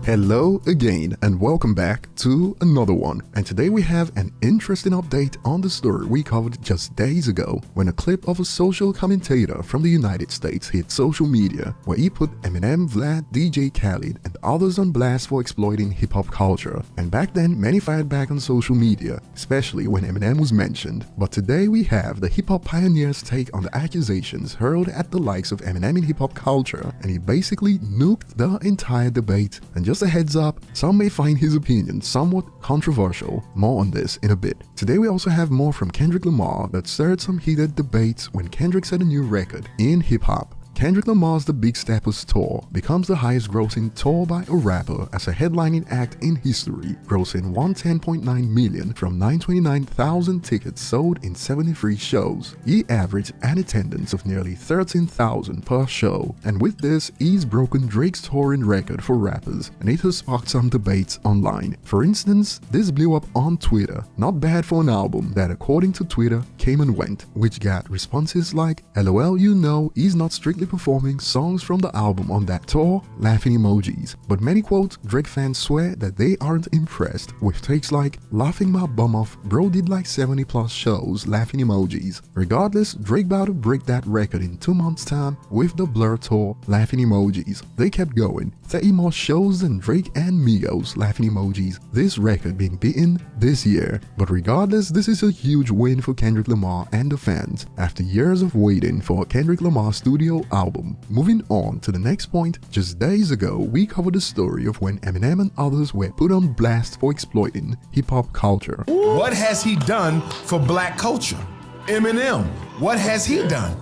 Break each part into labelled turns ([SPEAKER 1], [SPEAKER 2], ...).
[SPEAKER 1] Hello again and welcome back to another one. And today we have an interesting update on the story we covered just days ago when a clip of a social commentator from the United States hit social media where he put Eminem, Vlad, DJ Khaled and others on blast for exploiting hip-hop culture. And back then many fired back on social media, especially when Eminem was mentioned. But today we have the hip-hop pioneer's take on the accusations hurled at the likes of Eminem in hip-hop culture, and he basically nuked the entire debate. And just a heads up, some may find his opinion somewhat controversial. More on this in a bit. Today we also have more from Kendrick Lamar that stirred some heated debates when Kendrick set a new record in hip-hop. Kendrick Lamar's The Big Steppers Tour becomes the highest grossing tour by a rapper as a headlining act in history, grossing $110.9 million from 929,000 tickets sold in 73 shows. He averaged an attendance of nearly 13,000 per show, and with this, he's broken Drake's touring record for rappers, and it has sparked some debates online. For instance, this blew up on Twitter, not bad for an album that according to Twitter came and went, which got responses like, "LOL, you know, he's not strictly performing songs from the album on that tour," laughing emojis. But many quote Drake fans swear that they aren't impressed with takes like, "Laughing my bum off, bro did like 70 plus shows," laughing emojis. Regardless, Drake about to break that record in 2 months time with the Blur tour, laughing emojis. They kept going, 30 more shows than Drake and Migos, laughing emojis. This record being beaten this year. But regardless, this is a huge win for Kendrick Lamar and the fans after years of waiting for a Kendrick Lamar studio album. Moving on to the next point, just days ago we covered the story of when Eminem and others were put on blast for exploiting hip-hop culture.
[SPEAKER 2] What has he done for black culture? Eminem, what has he done?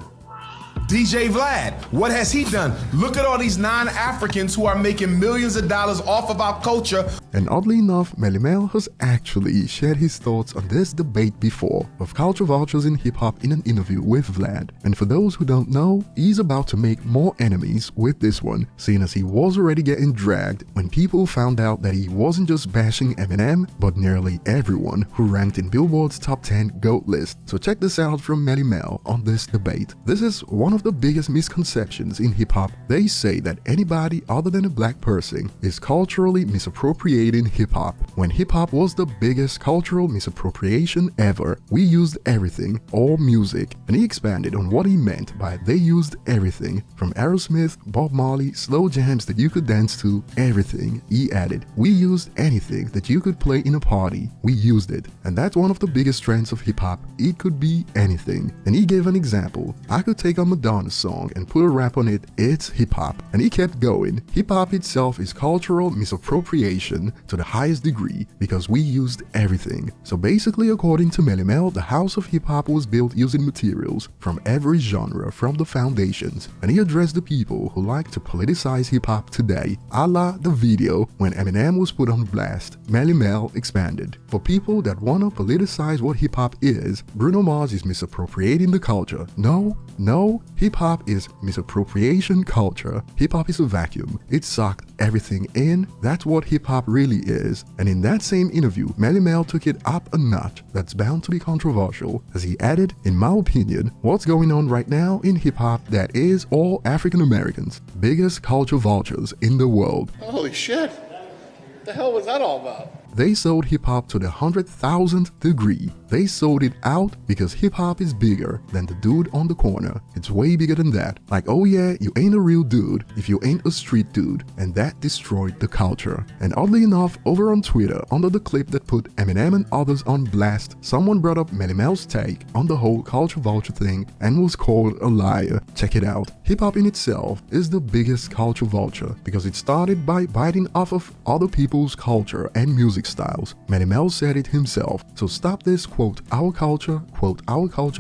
[SPEAKER 2] DJ Vlad, what has he done? Look at all these non-Africans who are making millions of dollars off of our culture.
[SPEAKER 1] And oddly enough, Melle Mel has actually shared his thoughts on this debate before of culture vultures in hip-hop in an interview with Vlad. And for those who don't know, he's about to make more enemies with this one, seeing as he was already getting dragged when people found out that he wasn't just bashing Eminem, but nearly everyone who ranked in Billboard's top 10 GOAT list. So check this out from Melle Mel on this debate. This is one of the biggest misconceptions in hip-hop. They say that anybody other than a black person is culturally misappropriating hip-hop, when hip-hop was the biggest cultural misappropriation ever. We used everything, all music, and he expanded on what he meant by they used everything, from Aerosmith, Bob Marley, slow jams that you could dance to, everything. He added, we used anything that you could play in a party, we used it. And that's one of the biggest strengths of hip-hop. It could be anything. And he gave an example. I could take a Madonna song and put a rap on it, it's hip-hop. And he kept going. Hip-hop itself is cultural misappropriation to the highest degree because we used everything. So basically, according to Melle Mel, the house of hip-hop was built using materials from every genre from the foundations. And he addressed the people who like to politicize hip-hop today, a la the video when Eminem was put on blast. Melle Mel expanded. For people that want to politicize what hip-hop is, Bruno Mars is misappropriating the culture. No, hip-hop is misappropriation culture. Hip-hop is a vacuum. It sucked everything in. That's what hip-hop really is. And in that same interview, Melle Mel took it up a notch that's bound to be controversial, as he added, in my opinion, what's going on right now in hip-hop that is all African Americans, biggest culture vultures in the world.
[SPEAKER 3] Holy shit. What the hell was that all about?
[SPEAKER 1] They sold hip-hop to the 100,000th degree. They sold it out because hip-hop is bigger than the dude on the corner. It's way bigger than that. Like, oh yeah, you ain't a real dude if you ain't a street dude. And that destroyed the culture. And oddly enough, over on Twitter, under the clip that put Eminem and others on blast, someone brought up Melle Mel's take on the whole culture vulture thing and was called a liar. Check it out. Hip-hop in itself is the biggest culture vulture because it started by biting off of other people's culture and music styles. Melle Mel said it himself. So stop this quote our culture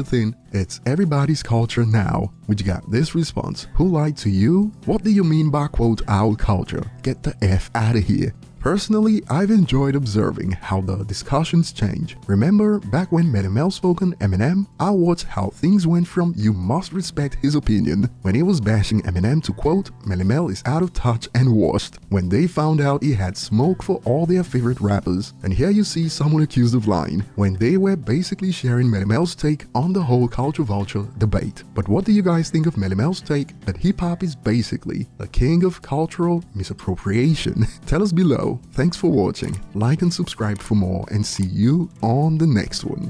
[SPEAKER 1] thing. It's everybody's culture now. Which got this response. Who lied to you? What do you mean by quote our culture? Get the F out of here. Personally, I've enjoyed observing how the discussions change. Remember, back when Melle Mel spoke on Eminem, I watched how things went from "you must respect his opinion" when he was bashing Eminem to quote, "Melle Mel is out of touch and washed," when they found out he had smoke for all their favorite rappers. And here you see someone accused of lying, when they were basically sharing Melle Mel's take on the whole culture vulture debate. But what do you guys think of Melle Mel's take that hip-hop is basically the king of cultural misappropriation? Tell us below. Thanks for watching, like and subscribe for more, and see you on the next one.